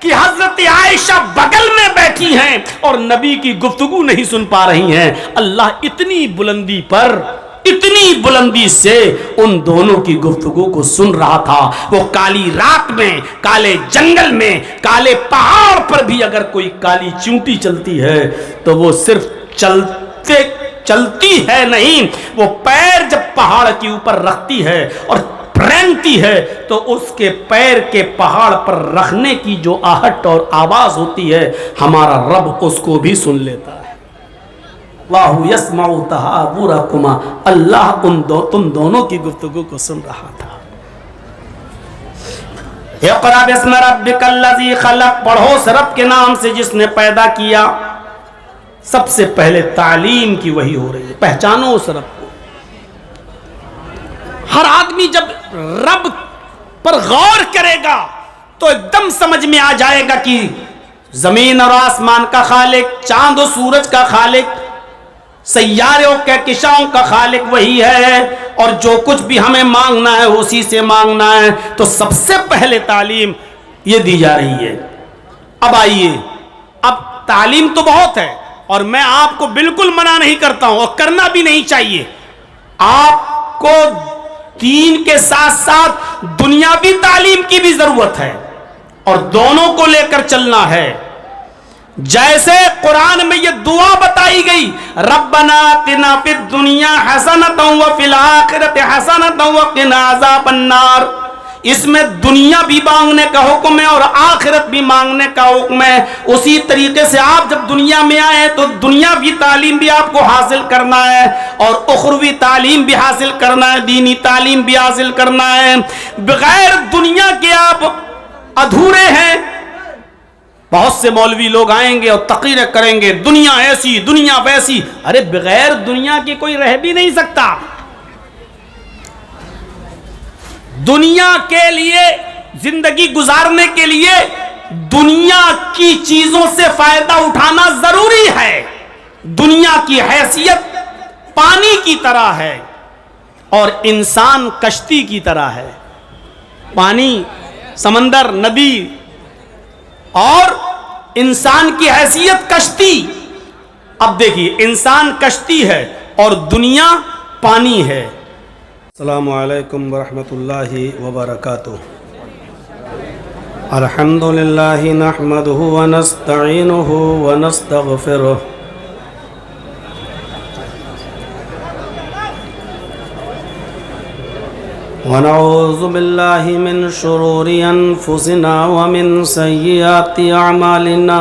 कि हजरत आयशा बगल में बैठी हैं और नबी की गुफ्तगू नहीं सुन पा रही हैं। अल्लाह इतनी बुलंदी पर, इतनी बुलंदी से उन दोनों की गुफ्तगू को सुन रहा था। वो काली रात में, काले जंगल में, काले पहाड़ पर भी अगर कोई काली चींटी चलती है तो वो सिर्फ चलती है नहीं, वो पैर जब पहाड़ के ऊपर रखती है और रेंगती है तो उसके पैर के पहाड़ पर रखने की जो आहट और आवाज होती है, हमारा रब उसको भी सुन लेता है। वाहु यस्माउ तहावुरकुमा, अल्लाह तुम दोनों की गुफ्तगू को सुन रहा था। इक़रा बिस्मि रब्बिकल्लज़ी खलक़, पढ़ो उस रब के नाम से जिसने पैदा किया। सबसे पहले तालीम की वही हो रही है, पहचानो उस रब को। हर आदमी जब रब पर गौर करेगा तो एकदम समझ में आ जाएगा कि जमीन और आसमान का खालिक, चांद और सूरज का खालिक, सैयारों के किशाओं का खालिक वही है, और जो कुछ भी हमें मांगना है उसी से मांगना है। तो सबसे पहले तालीम ये दी जा रही है। अब आइए, अब तालीम तो बहुत है और मैं आपको बिल्कुल मना नहीं करता हूं और करना भी नहीं चाहिए। आपको दीन के साथ साथ दुनियावी तालीम की भी जरूरत है और दोनों को लेकर चलना है। जैसे कुरान में ये दुआ बताई गई, रब्बना आतिना फिद दुनिया हसनतन व फिल आखिरति हसनतन व क़िना अज़ाबन्नार, इसमें दुनिया भी मांगने का हुक्म है और आखिरत भी मांगने का हुक्म है। उसी तरीके से आप जब दुनिया में आए तो दुनियावी तालीम भी आपको हासिल करना है और उखरवी तालीम भी हासिल करना है, दीनी तालीम भी हासिल करना है। बगैर दुनिया के आप अधूरे हैं। बहुत से मौलवी लोग आएंगे और तकरीरें करेंगे, दुनिया ऐसी, दुनिया वैसी। अरे बगैर दुनिया के कोई रह भी नहीं सकता। दुनिया के लिए, जिंदगी गुजारने के लिए दुनिया की चीजों से फायदा उठाना जरूरी है। दुनिया की हैसियत पानी की तरह है और इंसान कश्ती की तरह है। पानी, समंदर, नदी और इंसान की हैसियत कश्ती। अब देखिए, इंसान कश्ती है और दुनिया पानी है। अस्सलामु अलैकुम वरहमतुल्लाहि वबरकातुहू। अल्हम्दुलिल्लाहि नहमदुहु व नस्तईनुहु व नस्तगफिरुहु व नऊज़ु बिल्लाहि मिन शुरूरि अनफुसिना व मिन सय्यिआति अअमालिना।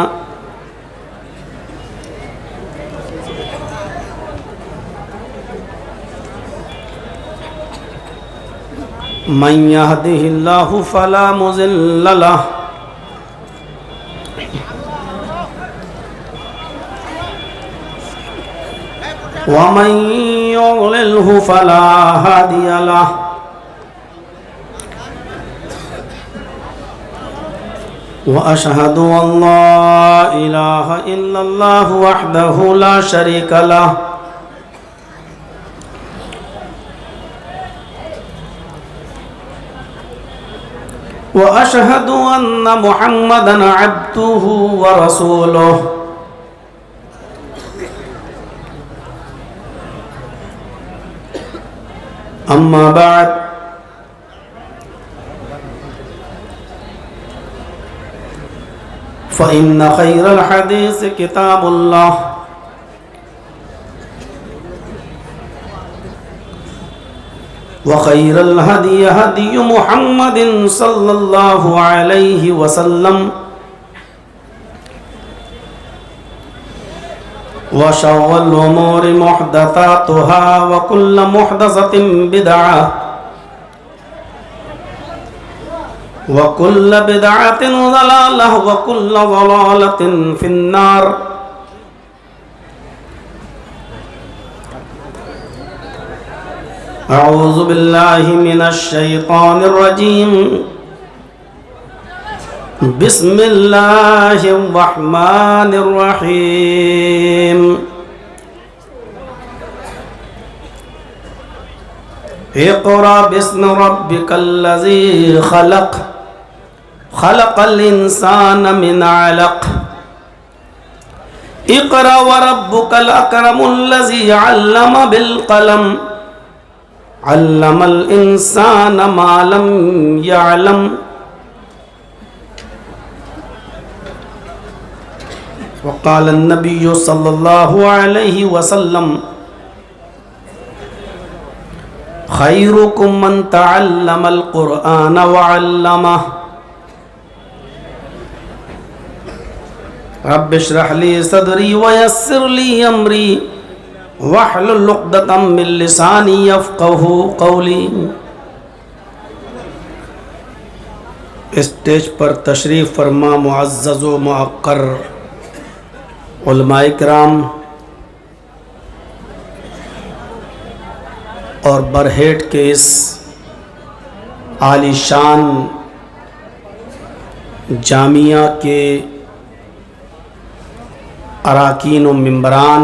मन यहदिहिल्लाहु फला मुज़िल्ल लहु व मन युज़लिल्हु फला हादिय लहु। व अशहदु अल्ला इलाहा इल्लल्लाहु वहदहु ला शरीका लहु व अशहदु अन्न मुहम्मदन अब्दुहु व रसूलुहु। अम्मा बाद, फ़इन्न खैरल हदीस किताबुल्लाह व खैरल हदी हदी मुहम्मदिन सल्लल्लाहु अलैहि वसल्लम व शर्रुल उमूरि मुहदसातुहा व कुल्लु मुहदसतिन बिदअह व कुल्लु बिदअतिन ज़लालह व कुल्लु ज़लालतिन फिन्नार। अऊज़ु बिल्लाहि मिनश शैतानिर रजीम। बिस्मिल्लाहिर रहमानिर रहीम। इक़रा बिस्मि रब्बिकल्लज़ी खलक़ खलक़ल इंसान मिन अलक़ इक़रा व रब्बुकल अकरमुल्लज़ी अल्लम बिल क़लम अल्लमल इंसान मा लम यअलम। वक़ाल नबिय्यु सल्लल्लाहु अलैहि वसल्लम खैरुकुम मन तअल्लमल क़ुरआन व अल्लमह। रब्बि इश्रह ली सदरी व यस्सिर ली अमरी वहलुल उक़दतम मिन लिसानी यफ़क़हू क़ौली। स्टेज पर तशरीफ़ फरमा मुअज़्ज़ज़ व मुअक्कर उलमाए किराम और बरहेट के इस आलीशान जामिया के अराकीन व मिंबरान,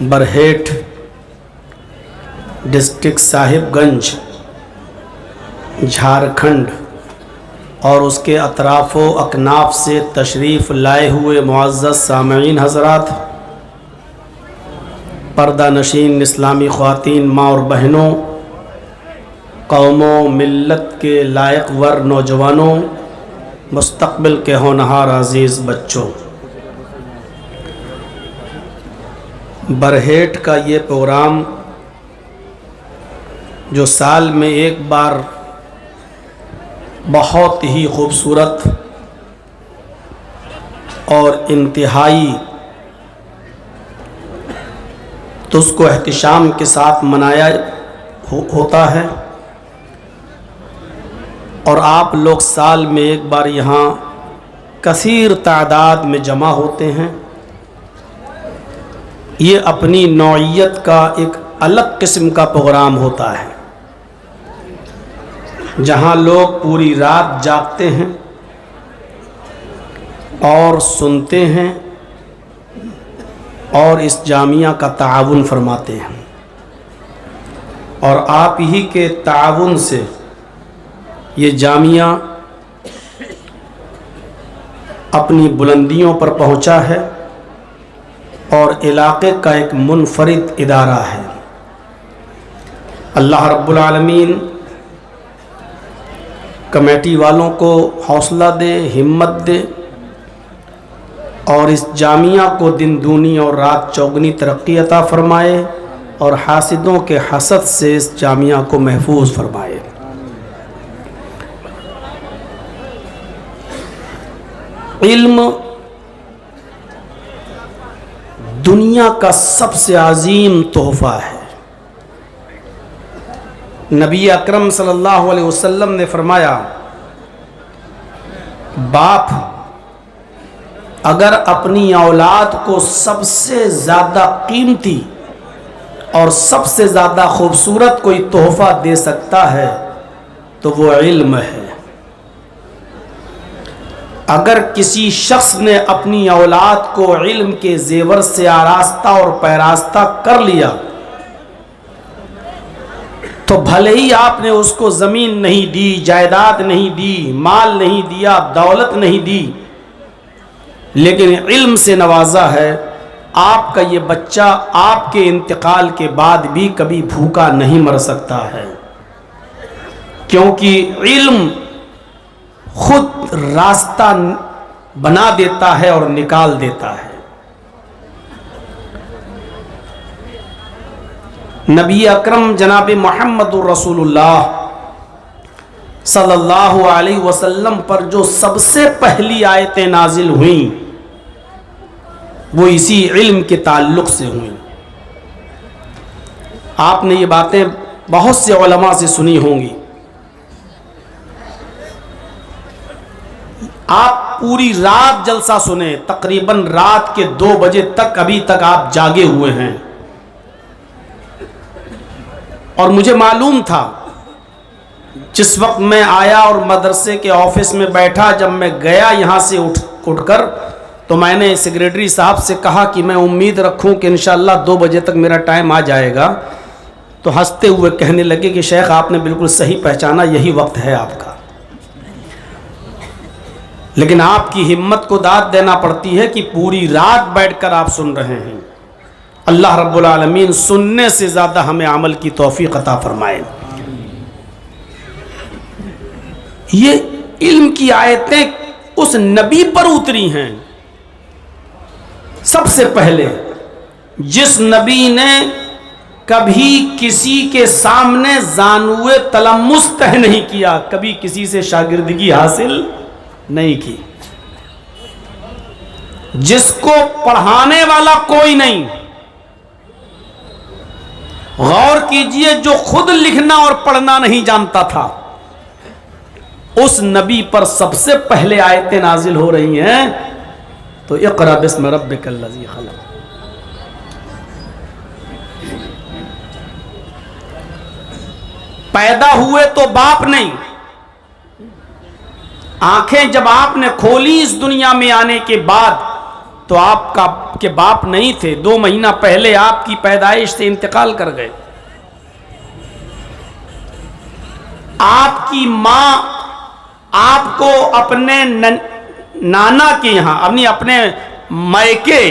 बरहेट डिस्ट्रिक्ट साहिबगंज झारखंड और उसके अतराफ़ो अकनाफ से तशरीफ़ लाए हुए मुअज़्ज़ज़ सामईन हज़रात, पर्दा नशीन इस्लामी ख़वातीन माँ और बहनों, कौमों मिल्लत के लायक वर नौजवानों, मुस्तक़बिल के होनहार अज़ीज़ बच्चों, बरहेट का ये प्रोग्राम जो साल में एक बार बहुत ही खूबसूरत और इंतहाई तो उसको एहतिशाम के साथ मनाया होता है और आप लोग साल में एक बार यहाँ कसीर तादाद में जमा होते हैं। ये अपनी नौइयत का एक अलग किस्म का प्रोग्राम होता है जहाँ लोग पूरी रात जागते हैं और सुनते हैं और इस जामिया का ताउन फरमाते हैं और आप ही के ताउन से ये जामिया अपनी बुलंदियों पर पहुंचा है और इलाक़े का एक मुनफरिद इदारा है। अल्लाह रब्बुल आलमीन कमेटी वालों को हौसला दे, हिम्मत दे और इस जामिया को दिन दूनी और रात चौगनी तरक्की अता फ़रमाए और हासिदों के हसद से इस जामिया को महफूज फरमाए। इल्म दुनिया का सबसे अजीम तोहफ़ा है। नबी अकरम सल्लल्लाहु अलैहि वसल्लम ने फरमाया, बाप अगर अपनी औलाद को सबसे ज़्यादा कीमती और सबसे ज़्यादा खूबसूरत कोई तोहफ़ा दे सकता है तो वो इल्म है। अगर किसी शख्स ने अपनी औलाद को इल्म के जेवर से आरास्ता और पैरास्ता कर लिया तो भले ही आपने उसको ज़मीन नहीं दी, जायदाद नहीं दी, माल नहीं दिया, दौलत नहीं दी, लेकिन इल्म से नवाजा है, आपका ये बच्चा आपके इंतकाल के बाद भी कभी भूखा नहीं मर सकता है, क्योंकि इल्म खुद रास्ता बना देता है और निकाल देता है। नबी अकरम जनाब मोहम्मदुर रसूलुल्लाह सल्लल्लाहु अलैहि वसल्लम पर जो सबसे पहली आयतें नाजिल हुईं वो इसी इल्म के ताल्लुक़ से हुईं। आपने ये बातें बहुत से उलमा से सुनी होंगी। आप पूरी रात जलसा सुने, तकरीबन रात के 2 बजे तक अभी तक आप जागे हुए हैं और मुझे मालूम था जिस वक्त मैं आया और मदरसे के ऑफिस में बैठा, जब मैं गया यहाँ से उठकर तो मैंने सेक्रेटरी साहब से कहा कि मैं उम्मीद रखूं कि इंशाअल्लाह 2 बजे तक मेरा टाइम आ जाएगा। तो हंसते हुए कहने लगे कि शेख आपने बिल्कुल सही पहचाना, यही वक्त है आपका। लेकिन आपकी हिम्मत को दाद देना पड़ती है कि पूरी रात बैठकर आप सुन रहे हैं। अल्लाह रब्बुल आलमीन सुनने से ज़्यादा हमें अमल की तौफीक अता फरमाए। ये इल्म की आयतें उस नबी पर उतरी हैं सबसे पहले, जिस नबी ने कभी किसी के सामने जानुए तलम्मुस तह नहीं किया, कभी किसी से शागिर्दगी हासिल नहीं की, जिसको पढ़ाने वाला कोई नहीं। गौर कीजिए, जो खुद लिखना और पढ़ना नहीं जानता था, उस नबी पर सबसे पहले आयतें नाजिल हो रही हैं। तो इक़रा बिस्मि रब्बिकल लज़ी खलक़। पैदा हुए तो बाप नहीं, आंखें जब आपने खोली इस दुनिया में आने के बाद तो आपका के बाप नहीं थे। 2 महीना पहले आपकी पैदाइश से इंतकाल कर गए। आपकी मां आपको अपने नाना के यहाँ अपने मायके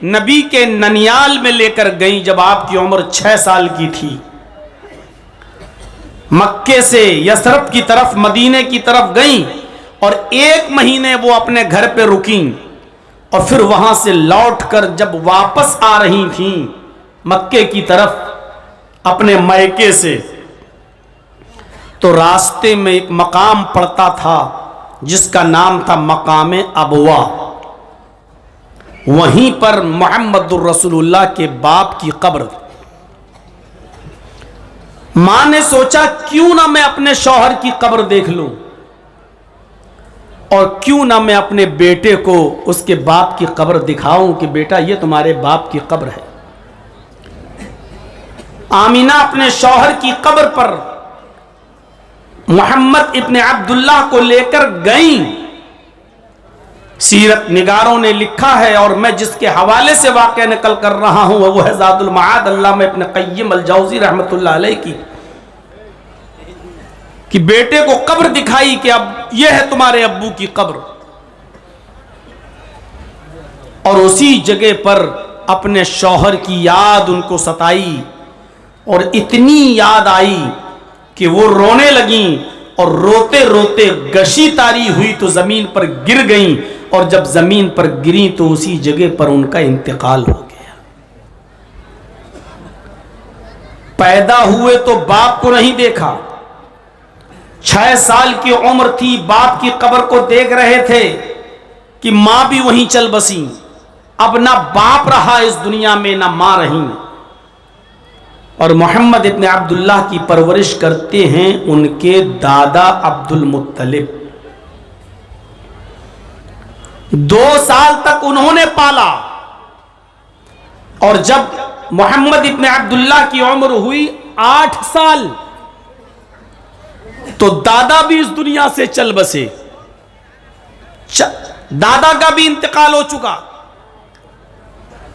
नबी के ननियाल में लेकर गई जब आपकी उम्र 6 साल की थी। मक्के से यसरब की तरफ, मदीने की तरफ गई और 1 महीने वो अपने घर पे रुकी और फिर वहां से लौटकर जब वापस आ रही थी मक्के की तरफ अपने मायके से, तो रास्ते में एक मकाम पड़ता था जिसका नाम था मकाम अबवा। वहीं पर मुहम्मदुर रसूलुल्लाह के बाप की कब्र। मां ने सोचा क्यों ना मैं अपने शौहर की कब्र देख लूं और क्यों ना मैं अपने बेटे को उसके बाप की कब्र दिखाऊं कि बेटा ये तुम्हारे बाप की कब्र है। आमीना अपने शौहर की कब्र पर मोहम्मद इब्ने अब्दुल्लाह को लेकर गई। सीरत निगारों ने लिखा है और मैं जिसके हवाले से वाक़या नकल कर रहा हूं वो है ज़ादुल मआद अल्लामा इब्न क़य्यिम अल-जौज़ी रहमतुल्लाह अलैह की, कि बेटे को कब्र दिखाई कि अब यह है तुम्हारे अब्बू की कब्र। और उसी जगह पर अपने शौहर की याद उनको सताई और इतनी याद आई कि वो रोने लगी और रोते रोते गशी तारी हुई तो जमीन पर गिर गई और जब जमीन पर गिरी तो उसी जगह पर उनका इंतकाल हो गया। पैदा हुए तो बाप को नहीं देखा, 6 साल की उम्र थी, बाप की कब्र को देख रहे थे कि मां भी वहीं चल बसी। अब ना बाप रहा इस दुनिया में, ना मां रही। और मोहम्मद इब्ने अब्दुल्लाह की परवरिश करते हैं उनके दादा अब्दुल मुत्तलिब। 2 साल तक उन्होंने पाला और जब मोहम्मद इब्ने अब्दुल्लाह की उम्र हुई 8 साल तो दादा भी इस दुनिया से चल बसे। दादा का भी इंतकाल हो चुका।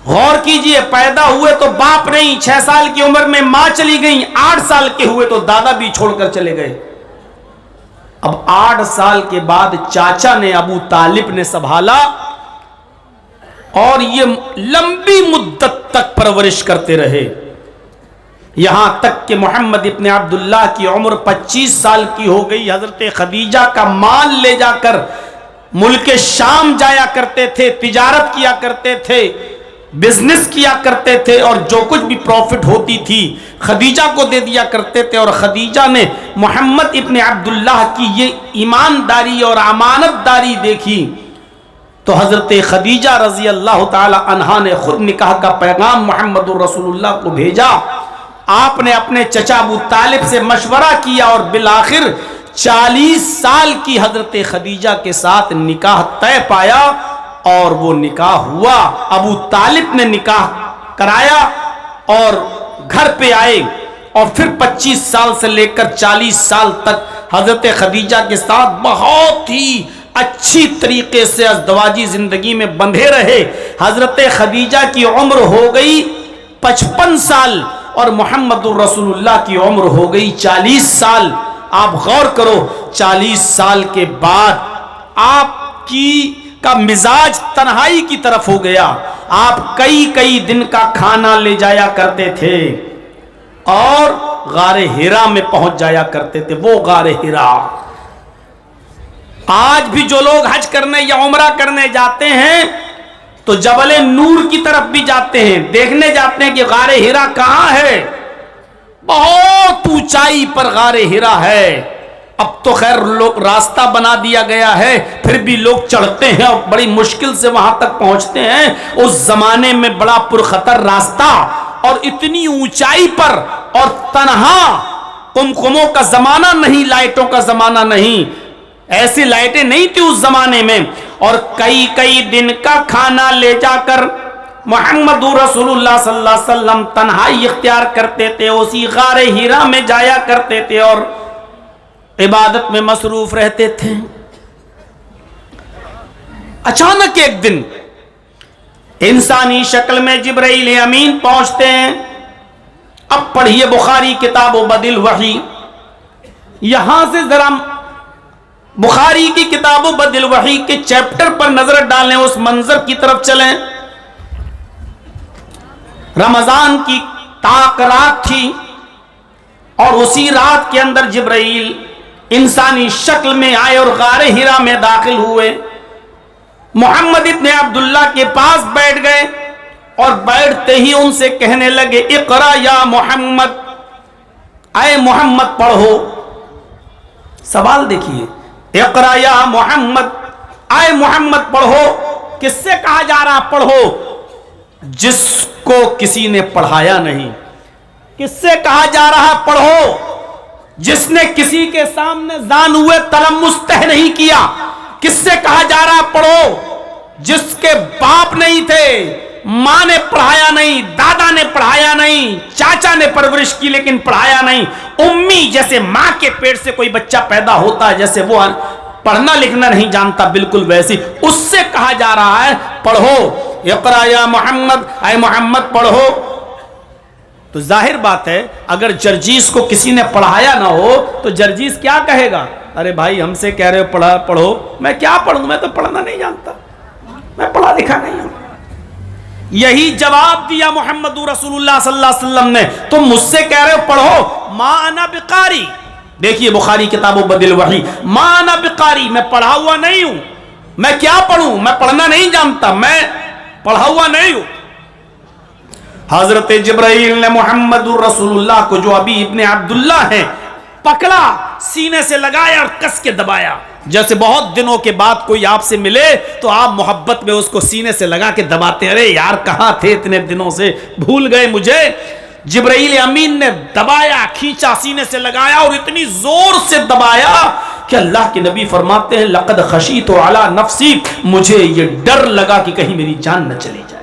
गौर कीजिए, पैदा हुए तो बाप नहीं, 6 साल की उम्र में मां चली गई, 8 साल के हुए तो दादा भी छोड़कर चले गए। अब 8 साल के बाद चाचा ने, अबू तालिब ने संभाला और ये लंबी मुद्दत तक परवरिश करते रहे, यहां तक कि मोहम्मद इब्ने अब्दुल्लाह की उम्र 25 साल की हो गई। हजरत खदीजा का माल ले जाकर मुल्क शाम जाया करते थे, तिजारत किया करते थे, बिजनेस किया करते थे और जो कुछ भी प्रॉफिट होती थी खदीजा को दे दिया करते थे। और खदीजा ने मोहम्मद इब्ने अब्दुल्लाह की ये ईमानदारी और अमानतदारी देखी तो हजरत खदीजा रजी अल्लाह ताला अन्हा ने खुद निकाह का पैगाम मोहम्मदुर रसूलुल्लाह को भेजा। आपने अपने चचा अबू तालिब से मशवरा किया और बिलाखिर 40 साल की हजरत खदीजा के साथ निकाह तय पाया और वो निकाह हुआ। अबू तालिब ने निकाह कराया और घर पे आए और फिर 25 साल से लेकर 40 साल तक हजरत खदीजा के साथ बहुत ही अच्छी तरीके से अज़दवाजी जिंदगी में बंधे रहे। हजरत खदीजा की उम्र हो गई 55 साल और मोहम्मदुर रसूलुल्लाह की उम्र हो गई 40 साल। आप गौर करो, 40 साल के बाद आपकी का मिजाज तन्हाई की तरफ हो गया। आप कई कई दिन का खाना ले जाया करते थे और गारे हिरा में पहुंच जाया करते थे। वो गारे हिरा, आज भी जो लोग हज करने या उमरा करने जाते हैं तो जबल नूर की तरफ भी जाते हैं, देखने जाते हैं कि गारे हिरा कहां है। बहुत ऊंचाई पर गारे हिरा है। अब तो खैर लोग रास्ता बना दिया गया है, फिर भी लोग चढ़ते हैं और बड़ी मुश्किल से वहां तक पहुंचते हैं। उस जमाने में बड़ा पुरखतर रास्ता और इतनी ऊंचाई पर और तन्हा, कुमकुमों का जमाना नहीं, लाइटों का जमाना नहीं, ऐसी लाइटें नहीं थी उस जमाने में। और कई कई दिन का खाना ले जाकर मोहम्मद रसूलुल्लाह सल्लल्लाहु अलैहि वसल्लम तन्हाई इख्तियार करते थे, उसी गारे हिरा में जाया करते थे और इबादत में मसरूफ रहते थे। अचानक एक दिन इंसानी शक्ल में जिब्राइल अमीन पहुंचते हैं। अब पढ़िए बुखारी किताब बदिल वही, यहां से जरा बुखारी की किताब बदिल वही के चैप्टर पर नजर डालें, उस मंजर की तरफ चलें। रमजान की ताक रात थी और उसी रात के अंदर जिब्राइल इंसानी शक्ल में आए और गारे हिरा में दाखिल हुए। मोहम्मद इब्ने अब्दुल्ला के पास बैठ गए और बैठते ही उनसे कहने लगे, इक़रा या मोहम्मद, आए मोहम्मद पढ़ो। सवाल देखिए, इक़रा या मोहम्मद, आए मोहम्मद पढ़ो। किससे कहा जा रहा पढ़ो? जिसको किसी ने पढ़ाया नहीं। किससे कहा जा रहा पढ़ो? जिसने किसी के सामने जान हुए तलम्मुस तह नहीं किया। किससे कहा जा रहा पढ़ो? जिसके बाप नहीं थे, मां ने पढ़ाया नहीं, दादा ने पढ़ाया नहीं, चाचा ने परवरिश की लेकिन पढ़ाया नहीं। उम्मी, जैसे मां के पेट से कोई बच्चा पैदा होता है, जैसे वो पढ़ना लिखना नहीं जानता, बिल्कुल वैसी उससे कहा जा रहा है पढ़ो। इक़रा या मोहम्मद, आए मोहम्मद पढ़ो। तो जाहिर बात है, अगर जर्जीस को किसी ने पढ़ाया ना हो तो जर्जीस क्या कहेगा? अरे भाई हमसे कह रहे हो पढ़ा पढ़ो, मैं क्या पढ़ूं, मैं तो पढ़ना नहीं जानता, मैं पढ़ा लिखा नहीं हूं। यही जवाब दिया मोहम्मद रसूलुल्लाह सल्लल्लाहु अलैहि वसल्लम ने, तुम मुझसे कह रहे हो पढ़ो, मा अना बिकारी। देखिए बुखारी किताबों बदिल वही, मा अना बिकारी, मैं पढ़ा हुआ नहीं हूं, मैं क्या पढ़ूं, मैं पढ़ना नहीं जानता, मैं पढ़ा हुआ नहीं हूं। हजरत जिब्राइल ने मोहम्मद रसूलुल्लाह को, जो अभी इब्ने अब्दुल्ला है, पकड़ा, सीने से लगाया और कस के दबाया। जैसे बहुत दिनों के बाद कोई आपसे मिले तो आप मोहब्बत में उसको सीने से लगा के दबाते, अरे यार कहां थे इतने दिनों से, भूल गए मुझे। जिब्राइल अमीन ने दबाया, खींचा, सीने से लगाया और इतनी जोर से दबाया कि अल्लाह के नबी फरमाते हैं, लक़द खशीतु अला नफ्सी, मुझे ये डर लगा कि कहीं मेरी जान न चली जाए।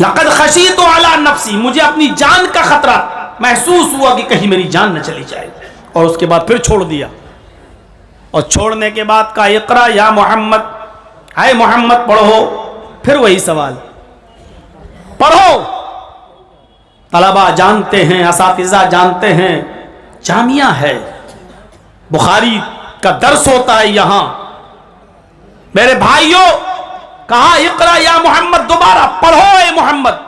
लक़द खशीतु अला नफ्सी, मुझे अपनी जान का खतरा महसूस हुआ कि कहीं मेरी जान न चली जाए। और उसके बाद फिर छोड़ दिया, और छोड़ने के बाद कहा, इक़रा या मोहम्मद, आए मोहम्मद पढ़ो। फिर वही सवाल, पढ़ो। तलबा जानते हैं, असातिज़ा जानते हैं, जामिया है, बुखारी का दर्स होता है यहां। मेरे भाइयों, कहा इक़रा या मोहम्मद, दोबारा पढ़ो ए मोहम्मद।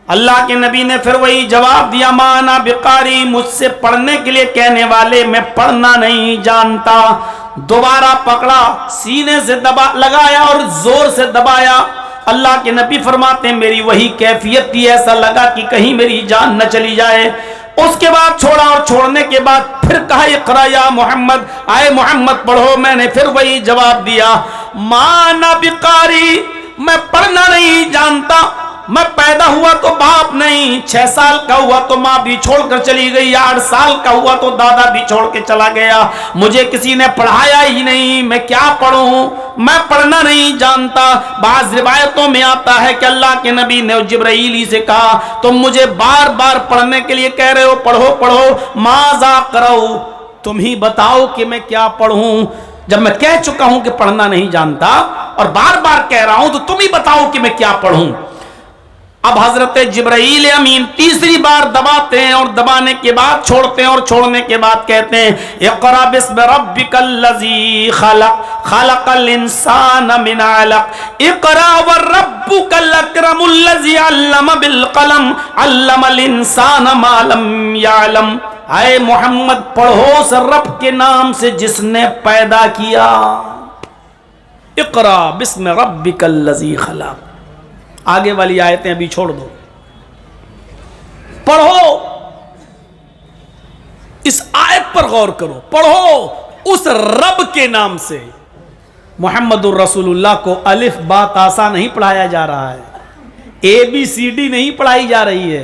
अल्लाह के नबी ने फिर वही जवाब दिया, माना बिकारी, मुझसे पढ़ने के लिए कहने वाले, मैं पढ़ना नहीं जानता। दोबारा पकड़ा, सीने से दबा लगाया और जोर से दबाया। अल्लाह के नबी फरमाते हैं, मेरी वही कैफियत थी, ऐसा लगा कि कहीं मेरी जान न चली जाए। उसके बाद छोड़ा और छोड़ने के बाद फिर कहा, इक़रा या मोहम्मद, आए मोहम्मद पढ़ो। मैंने फिर वही जवाब दिया, माना बिकारी, मैं पढ़ना नहीं जानता। मैं पैदा हुआ तो बाप नहीं, 6 साल का हुआ तो माँ भी छोड़कर चली गई, 8 साल का हुआ तो दादा भी छोड़ के चला गया, मुझे किसी ने पढ़ाया ही नहीं, मैं क्या पढ़ूं, मैं पढ़ना नहीं जानता। बाज़ रिवायतों में आता है कि अल्लाह के नबी ने जिब्राइल से कहा, तुम मुझे बार बार पढ़ने के लिए कह रहे हो, पढ़ो पढ़ो, माज़ा करो, तुम ही बताओ कि मैं क्या पढ़ूं। जब मैं कह चुका हूं कि पढ़ना नहीं जानता और बार बार कह रहा हूं, तो तुम ही बताओ कि मैं क्या पढ़ूं। अब हजरत जिब्राईल अमीन तीसरी बार दबाते हैं और दबाने के बाद छोड़ते हैं और छोड़ने के बाद कहते हैं इक़रा बिस्मि रब्बिकल्लज़ी खलक़ खलक़ल इंसान मिन अलक़ इक़रा व रब्बुकल अकरमुल्लज़ी अल्लम बिल क़लम अल्लमल इंसान मा लम यअलम। आए मोहम्मद पढ़ो उस रब के नाम से जिसने पैदा किया। इक़रा बिस्मि रब्बिकल्लज़ी खलक़। आगे वाली आयतें अभी छोड़ दो, पढ़ो, इस आयत पर गौर करो, पढ़ो उस रब के नाम से। मुहम्मदुर रसूलुल्लाह को अलिफ बा तासा नहीं पढ़ाया जा रहा है, ABCD नहीं पढ़ाई जा रही है।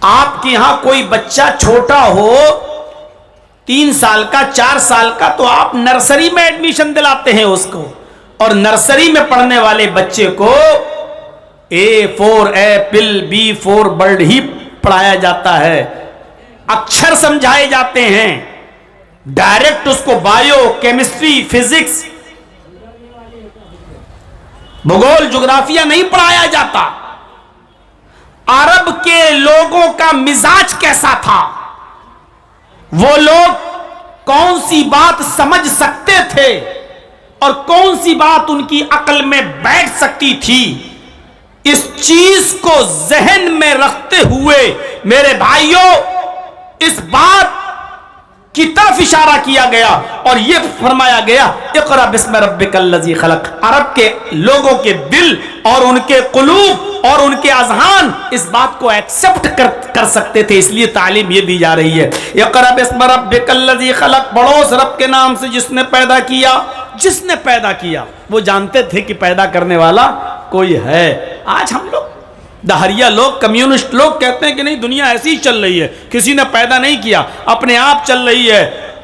आपके यहां कोई बच्चा छोटा हो 3 साल का 4 साल का, तो आप नर्सरी में एडमिशन दिलाते हैं उसको, और नर्सरी में पढ़ने वाले बच्चे को A for apple, B for bird ही पढ़ाया जाता है, अक्षर समझाए जाते हैं। डायरेक्ट उसको बायो, केमिस्ट्री, फिजिक्स, भूगोल, ज्योग्राफिया नहीं पढ़ाया जाता। अरब के लोगों का मिजाज कैसा था, वो लोग कौन सी बात समझ सकते थे और कौन सी बात उनकी अक्ल में बैठ सकती थी, इस चीज को जहन में रखते हुए मेरे भाइयों इस बात की तरफ इशारा किया गया और यह फरमाया गया इक़रा बिस्मि रब्बिकल्लज़ी खलक़। अरब के लोगों के दिल और उनके कुलूब और उनके अज़हान इस बात को एक्सेप्ट कर सकते थे, इसलिए तालीम ये दी जा रही है। इक़रा बिस्मि रब्बिकल्लज़ी खलक़, पढ़ो उस रब के नाम से जिसने पैदा किया। जिसने पैदा किया, वो जानते थे कि पैदा करने वाला कोई है। आज हम लोग दहरिया लोग, कम्युनिस्ट लोग कहते हैं कि नहीं दुनिया ऐसी ही चल रही है, किसी ने पैदा नहीं किया, अपने आप चल रही है।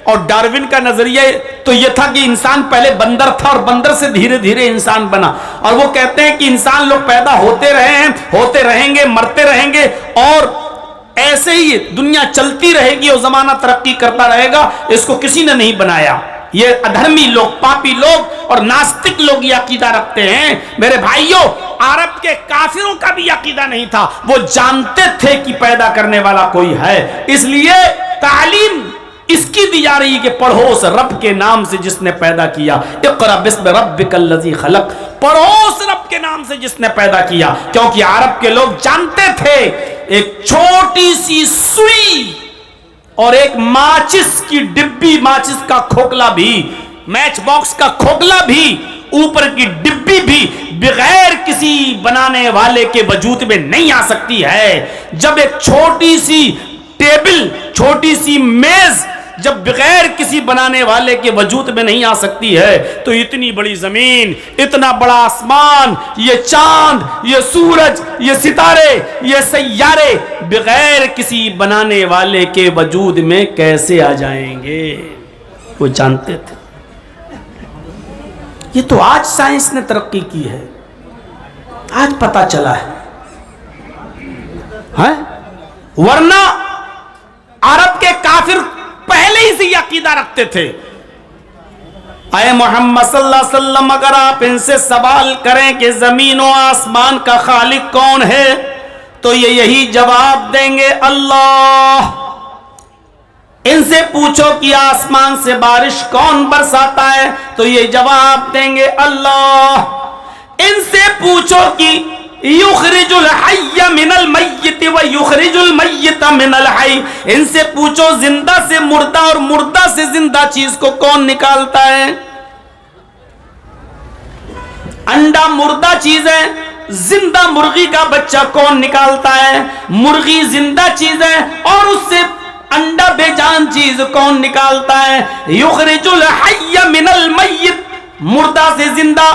और डार्विन का नजरिया तो यह था कि इंसान पहले बंदर था और बंदर से धीरे धीरे इंसान बना, और वो कहते हैं कि इंसान लोग पैदा होते रहे हैं, होते रहेंगे, मरते रहेंगे और ऐसे ही दुनिया चलती रहेगी और जमाना तरक्की करता रहेगा, इसको किसी ने नहीं बनाया। ये अधर्मी लोग, पापी लोग और नास्तिक लोग ये अकीदा रखते हैं। मेरे भाइयों, अरब के काफिरों का भी अकीदा नहीं था, वो जानते थे कि पैदा करने वाला कोई है, इसलिए तालीम इसकी दी जा रही है कि पढ़ो उस रब के नाम से जिसने पैदा किया। इक़रा बिस्मि रब्बिकल्लज़ी खलक़, पढ़ो उस रब के नाम से जिसने पैदा किया, क्योंकि अरब के लोग जानते थे एक छोटी सी सुई और एक माचिस की डिब्बी, माचिस का खोखला भी, मैच बॉक्स का खोखला भी, ऊपर की डिब्बी भी बगैर किसी बनाने वाले के वजूद में नहीं आ सकती है। जब एक छोटी सी टेबल, छोटी सी मेज जब बगैर किसी बनाने वाले के वजूद में नहीं आ सकती है, तो इतनी बड़ी जमीन, इतना बड़ा आसमान, ये चांद, ये सूरज, ये सितारे, ये सैयारे बगैर किसी बनाने वाले के वजूद में कैसे आ जाएंगे, वो जानते थे। ये तो आज साइंस ने तरक्की की है, आज पता चला है? वरना अरब के काफिर पहले ही से ये अकीदा रखते थे। आए मोहम्मद सल्लल्लाहु अलैहि वसल्लम, अगर आप इनसे सवाल करें कि जमीन और आसमान का खालिक कौन है, तो ये यही जवाब देंगे, अल्लाह। इनसे पूछो कि आसमान से बारिश कौन बरसाता है, तो ये जवाब देंगे, अल्लाह। इनसे पूछो कि युखरिजुल हय्य मिनल मय्यित व युखरिजुल मय्यित मिनल हय्य, इनसे पूछो जिंदा से मुर्दा और मुर्दा से जिंदा चीज को कौन निकालता है। अंडा मुर्दा चीज है, जिंदा मुर्गी का बच्चा कौन निकालता है। मुर्गी जिंदा चीज है और उससे अंडा बेजान चीज कौन निकालता है। युखरिजुल हय्य मिनल मय्यित, मुर्दा से जिंदा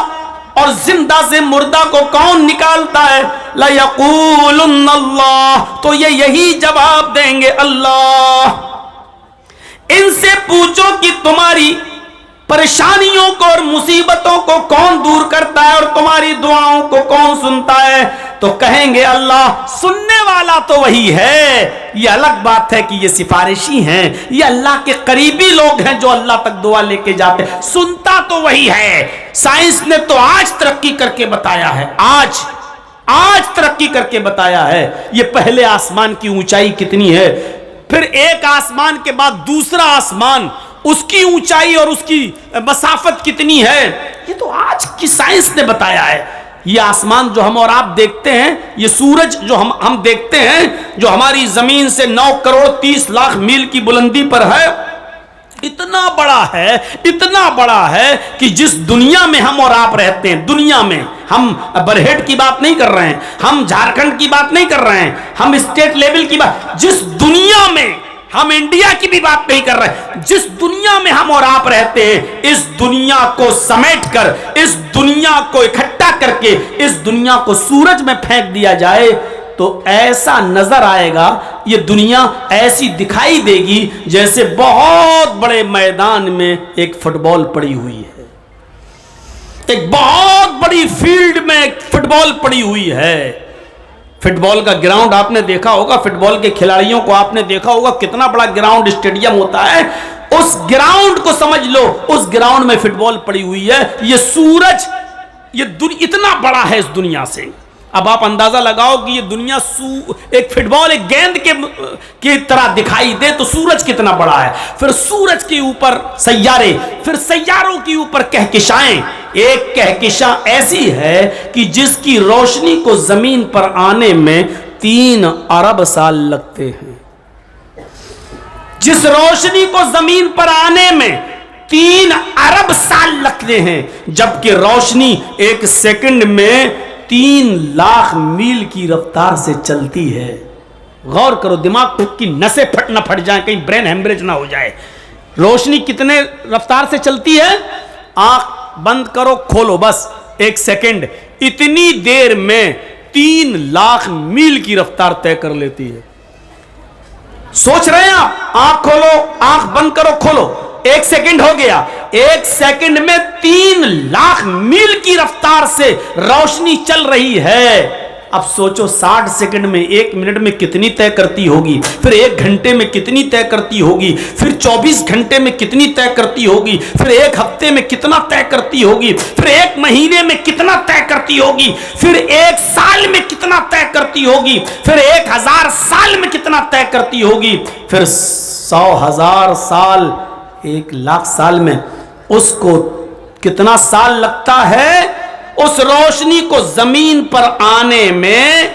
और जिंदा से मुर्दा को कौन निकालता है। ला यक़ूलुन्न अल्लाह, तो ये यही जवाब देंगे, अल्लाह। इनसे पूछो कि तुम्हारी परेशानियों को और मुसीबतों को कौन दूर करता है और तुम्हारी दुआओं को कौन सुनता है, तो कहेंगे अल्लाह सुनने वाला तो वही है, ये अलग बात है कि ये सिफारिशी हैं, ये अल्लाह के करीबी लोग हैं जो अल्लाह तक दुआ लेके जाते हैं, सुनता तो वही है। साइंस ने तो आज तरक्की करके बताया है, आज तरक्की करके बताया है ये पहले आसमान की ऊंचाई कितनी है, फिर एक आसमान के बाद दूसरा आसमान, उसकी ऊंचाई और उसकी मसाफत कितनी है, ये तो आज की साइंस ने बताया है। ये आसमान जो हम और आप देखते हैं, ये सूरज जो हम देखते हैं, जो हमारी जमीन से 9 करोड़ 30 लाख मील की बुलंदी पर है, इतना बड़ा है कि जिस दुनिया में हम और आप रहते हैं, दुनिया में हम बरहेट की बात नहीं कर रहे हैं, हम झारखंड की बात नहीं कर रहे हैं, हम स्टेट लेवल की बात, जिस दुनिया में हम इंडिया की भी बात नहीं कर रहे, जिस दुनिया में हम और आप रहते हैं, इस दुनिया को समेटकर, इस दुनिया को इकट्ठा करके, इस दुनिया को सूरज में फेंक दिया जाए तो ऐसा नजर आएगा, ये दुनिया ऐसी दिखाई देगी जैसे बहुत बड़े मैदान में एक फुटबॉल पड़ी हुई है, एक बहुत बड़ी फील्ड में एक फुटबॉल पड़ी हुई है। फुटबॉल का ग्राउंड आपने देखा होगा, फुटबॉल के खिलाड़ियों को आपने देखा होगा, कितना बड़ा ग्राउंड स्टेडियम होता है, उस ग्राउंड को समझ लो, उस ग्राउंड में फुटबॉल पड़ी हुई है। ये सूरज, ये इतना बड़ा है इस दुनिया से। अब आप अंदाजा लगाओ कि ये दुनिया एक फुटबॉल, एक गेंद के तरह दिखाई दे तो सूरज कितना बड़ा है, फिर सूरज के ऊपर सैयारे, फिर सैयारों के ऊपर कहकशाएं। एक कहकशां ऐसी है कि जिसकी रोशनी को जमीन पर आने में 3 अरब साल लगते हैं, जिस रोशनी को जमीन पर आने में 3 अरब साल लगते हैं, जबकि रोशनी एक सेकंड में 3 लाख मील की रफ्तार से चलती है। गौर करो, दिमाग की नसें फट जाए, कहीं ब्रेन हेमरेज ना हो जाए। रोशनी कितने रफ्तार से चलती है, आंख बंद करो खोलो बस 1 सेकंड, इतनी देर में 3 लाख मील की रफ्तार तय कर लेती है। सोच रहे हैं आप, आंख खोलो, आंख बंद करो खोलो, 1 सेकंड हो गया, 1 सेकंड में 3 लाख मील की रफ्तार से रोशनी चल रही है। अब सोचो 60 सेकंड में, 1 मिनट में कितनी तय करती होगी, फिर 1 घंटे में कितनी तय करती होगी, फिर 24 घंटे में कितनी तय करती होगी, फिर 1 हफ्ते में कितना तय करती होगी, फिर 1 महीने में कितना तय करती होगी, फिर 1 साल में कितना तय करती होगी, फिर 1000 साल में कितना तय करती होगी, फिर 100,000 साल, 1 लाख साल में उसको कितना साल लगता है। उस रोशनी को जमीन पर आने में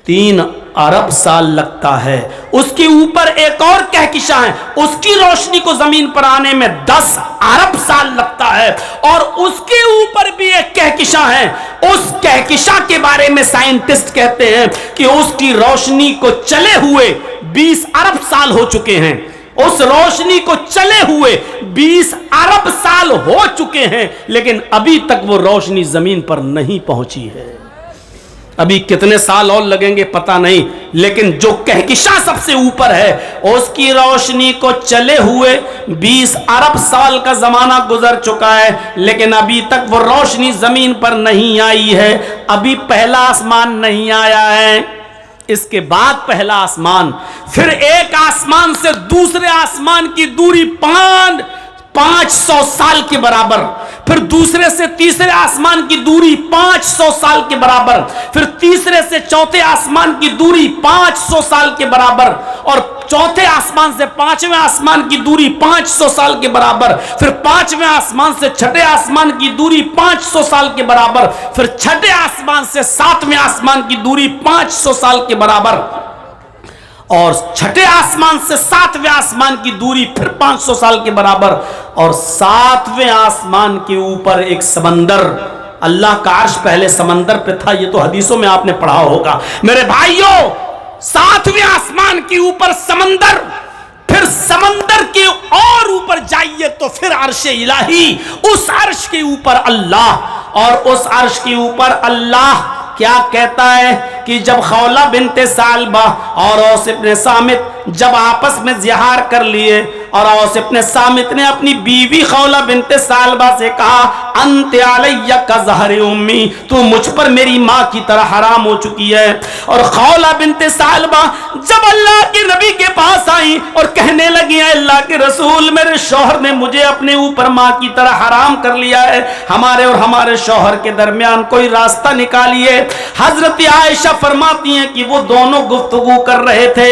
3 अरब साल लगता है। उसके ऊपर एक और कहकशां है, उसकी रोशनी को जमीन पर आने में 10 अरब साल लगता है, और उसके ऊपर भी एक कहकशां है। उस कहकशां के बारे में साइंटिस्ट कहते हैं कि उसकी रोशनी को चले हुए 20 अरब साल हो चुके हैं। उस रोशनी को चले हुए 20 अरब साल हो चुके हैं, लेकिन अभी तक वो रोशनी जमीन पर नहीं पहुंची है। अभी कितने साल और लगेंगे पता नहीं, लेकिन जो कहकशां सबसे ऊपर है, उसकी रोशनी को चले हुए 20 अरब साल का जमाना गुजर चुका है, लेकिन अभी तक वो रोशनी जमीन पर नहीं आई है। अभी पहला आसमान नहीं आया है, इसके बाद पहला आसमान, फिर एक आसमान से दूसरे आसमान की दूरी 500 साल के बराबर, फिर दूसरे से तीसरे आसमान की दूरी 500 साल के बराबर, फिर तीसरे से चौथे आसमान की दूरी 500 साल के बराबर, और चौथे आसमान से 5वें आसमान की दूरी 500 साल के बराबर, फिर 5वें आसमान से 6ठे आसमान की दूरी 500 साल के बराबर, फिर 6ठे आसमान से 7वें आसमान की दूरी 500 साल के बराबर, और 6ठे आसमान से 7वें आसमान की दूरी फिर 500 साल के बराबर, और 7वें आसमान के ऊपर एक समंदर। अल्लाह का अर्श पहले समंदर पे था, ये तो हदीसों में आपने पढ़ा होगा मेरे भाइयों। 7वें आसमान के ऊपर समंदर, फिर समंदर के और ऊपर जाइए तो फिर अर्श इलाही, उस अर्श के ऊपर अल्लाह, और उस अर्श के ऊपर अल्लाह क्या कहता है कि जब खौला बिनते सालबा और औस इब्ने सामित जब आपस में ज़िहार कर लिए और औस इब्न सामित ने अपनी बीवी खौला बिनते सालबा से कहा, अंत अलैया का ज़हर उम्मी, तू मुझ पर मेरी माँ की तरह हराम हो चुकी है। और खौला बिनते सालबा जब अल्लाह के नबी के पास आई और कहने लगी, अल्लाह के रसूल, मेरे शौहर ने मुझे अपने ऊपर माँ की तरह हराम कर लिया है, हमारे और हमारे शौहर के दरमियान कोई रास्ता निकालिए। हजरत आयशा फरमाती हैं कि वो दोनों गुफ्तगू कर रहे थे,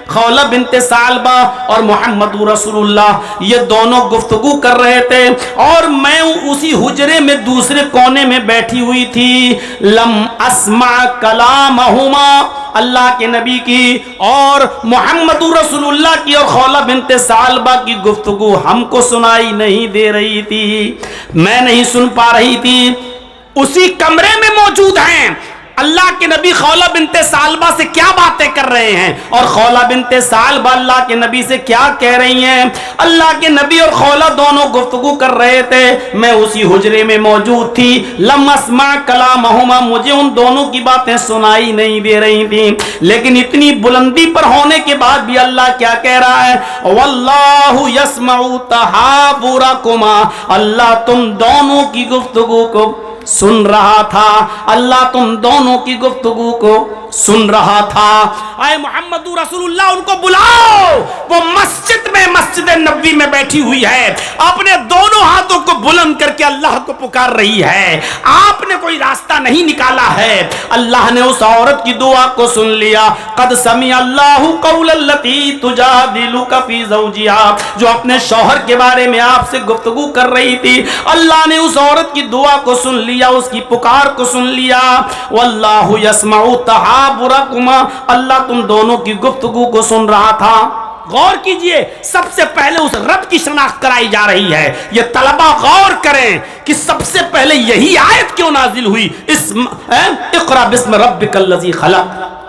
खौला बिनते सालबा और मोहम्मद रसूलुल्लाह, ये दोनों गुफ्तगू कर रहे थे और मैं उसी हुजरे में दूसरे कोने में बैठी हुई थी। लम अस्मा कलामहुमा, अल्लाह के नबी की और मोहम्मद रसूलुल्लाह की और खौला बिनते सालबा की गुफ्तगू हमको सुनाई नहीं दे रही थी, मैं नहीं सुन पा रही थी। उसी कमरे में मौजूद हैं, अल्लाह के नबी खौला बिनते सालबा से क्या बातें कर रहे हैं और खौला बिनते सालबा अल्लाह के नबी से क्या कह रही हैं। अल्लाह के नबी और खौला दोनों गुफ्तगू कर रहे थे, मैं उसी हुजरे में मौजूद थी। लम अस्मा कलामहुमा, मुझे उन दोनों की बातें सुनाई नहीं दे रही थी, लेकिन इतनी बुलंदी पर होने के बाद भी अल्लाह क्या कह रहा है, वल्लाहु यस्मउ तहाबुरकुमा, अल्लाह तुम दोनों की गुफ्तगू को सुन रहा था, अल्लाह तुम दोनों की गुफ्तगू को सुन रहा था। आए मोहम्मद रसूलुल्लाह, उनको बुलाओ, वो मस्जिद में, मस्जिद नबवी में बैठी हुई है, अपने दोनों हाथों को बुलंद करके अल्लाह को पुकार रही है। आपने कोई रास्ता नहीं निकाला है, अल्लाह ने उस औरत की दुआ को सुन लिया। कद समी अल्लाहु कौलल्लती तुजादिलुका फी ज़ौजिहा, जो अपने शौहर के बारे में आपसे गुफ्तगू कर रही थी, अल्लाह ने उस औरत की दुआ को सुन लिया, उसकी पुकार को सुन लिया। वल्लाहु यस्मउ तहाबुरकुमा, अल्लाह तुम दोनों की गुफ्तगू को सुन रहा था। गौर कीजिए, सबसे पहले उस रब की शनाख्त कराई जा रही है। ये तलबा गौर करें कि सबसे पहले यही आयत क्यों नाजिल हुई, इक़रा बिस्म रब्बिकल लज़ी खलक़,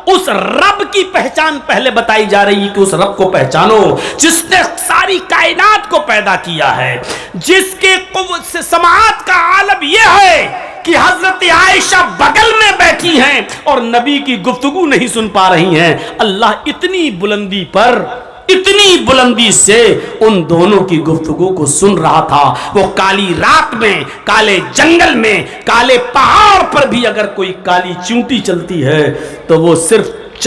उस रब की पहचान पहले बताई जा रही है कि उस रब को पहचानो जिसने सारी कायनात को पैदा किया है, जिसके कुव्वत से समाअत का आलम यह है कि हजरत आयशा बगल में बैठी हैं और नबी की गुफ्तगू नहीं सुन पा रही हैं। अल्लाह इतनी बुलंदी पर, इतनी बुलंदी से उन दोनों की गुफ्तगू को सुन रहा था। वो काली रात में, काले जंगल में, काले पहाड़ पर भी अगर कोई काली चींटी चलती है तो वो सिर्फ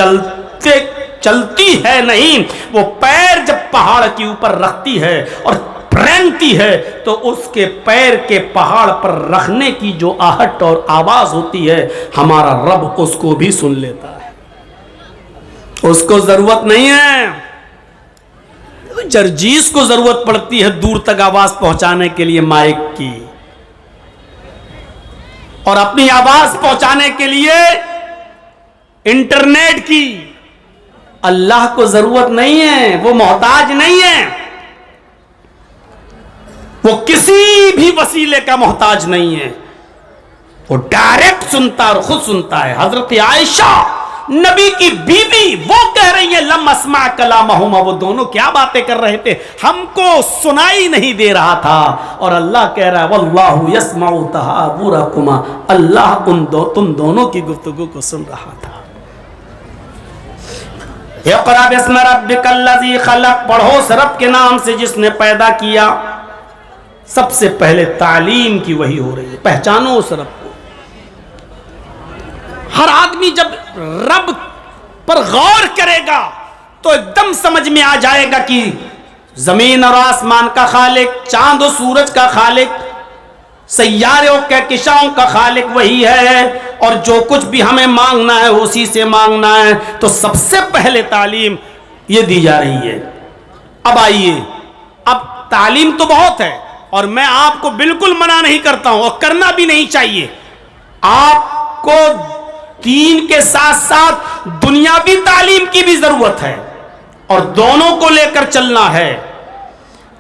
चलती है नहीं, वो पैर जब पहाड़ के ऊपर रखती है और रेंगती है तो उसके पैर के पहाड़ पर रखने की जो आहट और आवाज होती है, हमारा रब उसको भी सुन लेता है। उसको जरूरत नहीं है, जरजीस को जरूरत पड़ती है दूर तक आवाज पहुंचाने के लिए माइक की, और अपनी आवाज पहुंचाने के लिए इंटरनेट की। अल्लाह को जरूरत नहीं है, वो मोहताज नहीं है, वो किसी भी वसीले का मोहताज नहीं है, वो डायरेक्ट सुनता और खुद सुनता है। हजरत आयशा नबी की बीवी वो कह रही है, लम अस्मा कलामहुमा, वो दोनों क्या बातें कर रहे थे, हमको सुनाई नहीं दे रहा था। और अल्लाह कह रहा है, वल्लाहु यस्मउ तहाबुरकुमा, अल्लाह तुम दोनों की गुफ्तगू को सुन रहा था। इक़रा बिस्म रब्बिकल लज़ी खलक़, पढ़ो उस रब के नाम से जिसने पैदा किया। सबसे पहले तालीम की वही हो रही है, पहचानो उस रब को। हर आदमी जब रब पर गौर करेगा तो एकदम समझ में आ जाएगा कि जमीन और आसमान का खालिक, चांद और सूरज का खालिक, सैयारे और कहकशाओं का खालिक वही है, और जो कुछ भी हमें मांगना है उसी से मांगना है। तो सबसे पहले तालीम ये दी जा रही है। अब आइए, अब तालीम तो बहुत है और मैं आपको बिल्कुल मना नहीं करता हूं और करना भी नहीं चाहिए। आपको दीन के साथ साथ दुनियावी तालीम की भी जरूरत है और दोनों को लेकर चलना है।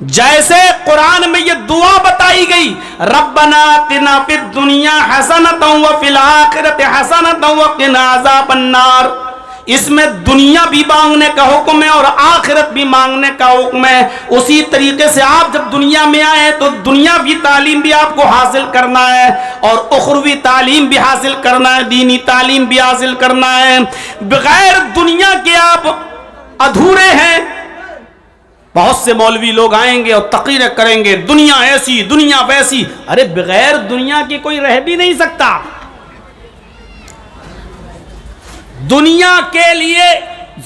जैसे कुरान में ये दुआ बताई गई, रब्बना आतिना फिद दुनिया हसनतन व फिल आखिरति हसनतन व क़िना अज़ाबन्नार, इसमें दुनिया भी मांगने का हुक्म है और आखिरत भी मांगने का हुक्म है। उसी तरीके से आप जब दुनिया में आए तो दुनियावी तालीम भी आपको हासिल करना है और उखरवी तालीम भी हासिल करना है, दीनी तालीम भी हासिल करना है। बगैर दुनिया के आप अधूरे हैं, बहुत से मौलवी लोग आएंगे और तकरीरें करेंगे, दुनिया ऐसी दुनिया वैसी। अरे बगैर दुनिया के कोई रह भी नहीं सकता। दुनिया के लिए,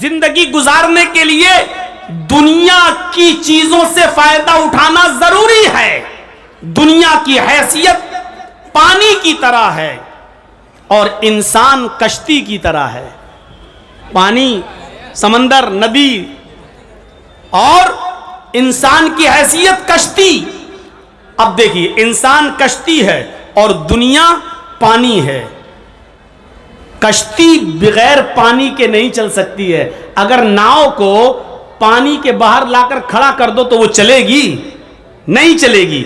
जिंदगी गुजारने के लिए दुनिया की चीजों से फायदा उठाना जरूरी है। दुनिया की हैसियत पानी की तरह है और इंसान कश्ती की तरह है। पानी, समंदर, नदी और इंसान की हैसियत कश्ती। अब देखिए, इंसान कश्ती है और दुनिया पानी है। कश्ती बगैर पानी के नहीं चल सकती है। अगर नाव को पानी के बाहर लाकर खड़ा कर दो तो वो चलेगी? नहीं चलेगी।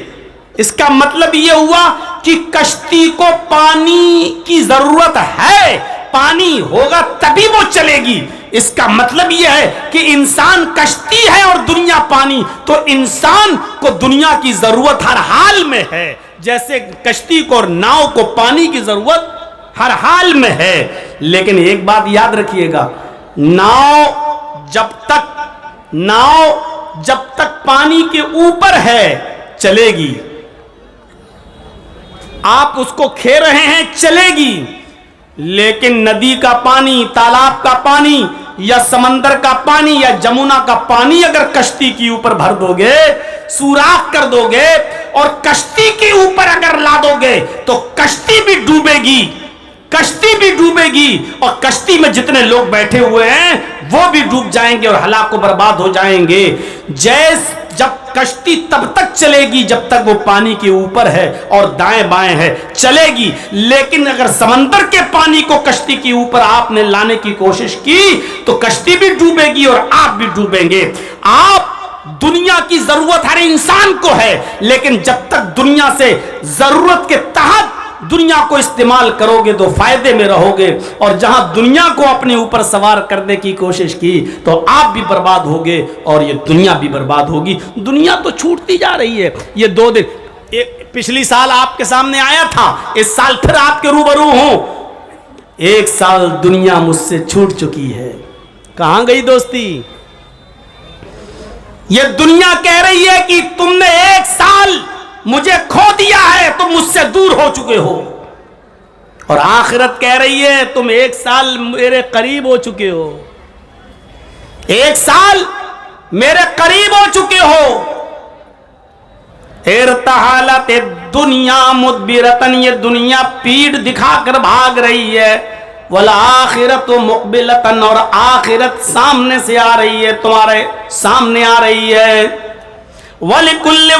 इसका मतलब यह हुआ कि कश्ती को पानी की जरूरत है, पानी होगा तभी वो चलेगी। इसका मतलब यह है कि इंसान कश्ती है और दुनिया पानी, तो इंसान को दुनिया की जरूरत हर हाल में है, जैसे कश्ती को और नाव को पानी की जरूरत हर हाल में है। लेकिन एक बात याद रखिएगा, नाव जब तक पानी के ऊपर है चलेगी। आप उसको खे रहे हैं, चलेगी। लेकिन नदी का पानी, तालाब का पानी या समंदर का पानी या जमुना का पानी अगर कश्ती के ऊपर भर दोगे, सुराख कर दोगे और कश्ती के ऊपर अगर ला दोगे तो कश्ती भी डूबेगी, कश्ती भी डूबेगी और कश्ती में जितने लोग बैठे हुए हैं वो भी डूब जाएंगे और हलाक बर्बाद हो जाएंगे। जब कश्ती तब तक चलेगी जब तक वो पानी के ऊपर है और दाएं बाएं है, चलेगी। लेकिन अगर समंदर के पानी को कश्ती के ऊपर आपने लाने की कोशिश की तो कश्ती भी डूबेगी और आप भी डूबेंगे। दुनिया की जरूरत हर इंसान को है, लेकिन जब तक दुनिया से जरूरत के तहत दुनिया को इस्तेमाल करोगे तो फायदे में रहोगे, और जहां दुनिया को अपने ऊपर सवार करने की कोशिश की तो आप भी बर्बाद होगे और ये दुनिया भी बर्बाद होगी। दुनिया तो छूटती जा रही है। ये 2 दिन, पिछली साल आपके सामने आया था, इस साल फिर आपके रूबरू हूं। 1 साल दुनिया मुझसे छूट चुकी है। कहां गई दोस्ती? ये दुनिया कह रही है कि तुमने 1 साल मुझे खो दिया है, तुम मुझसे दूर हो चुके हो। और आखिरत कह रही है तुम 1 साल मेरे करीब हो चुके हो, 1 साल मेरे करीब हो चुके हो। इरतहालत दुनिया मुदबिरतन, ये दुनिया पीठ दिखाकर भाग रही है। वल आखिरत मुकबिलतन, और आखिरत सामने से आ रही है, तुम्हारे सामने आ रही है। वलिकुल्ल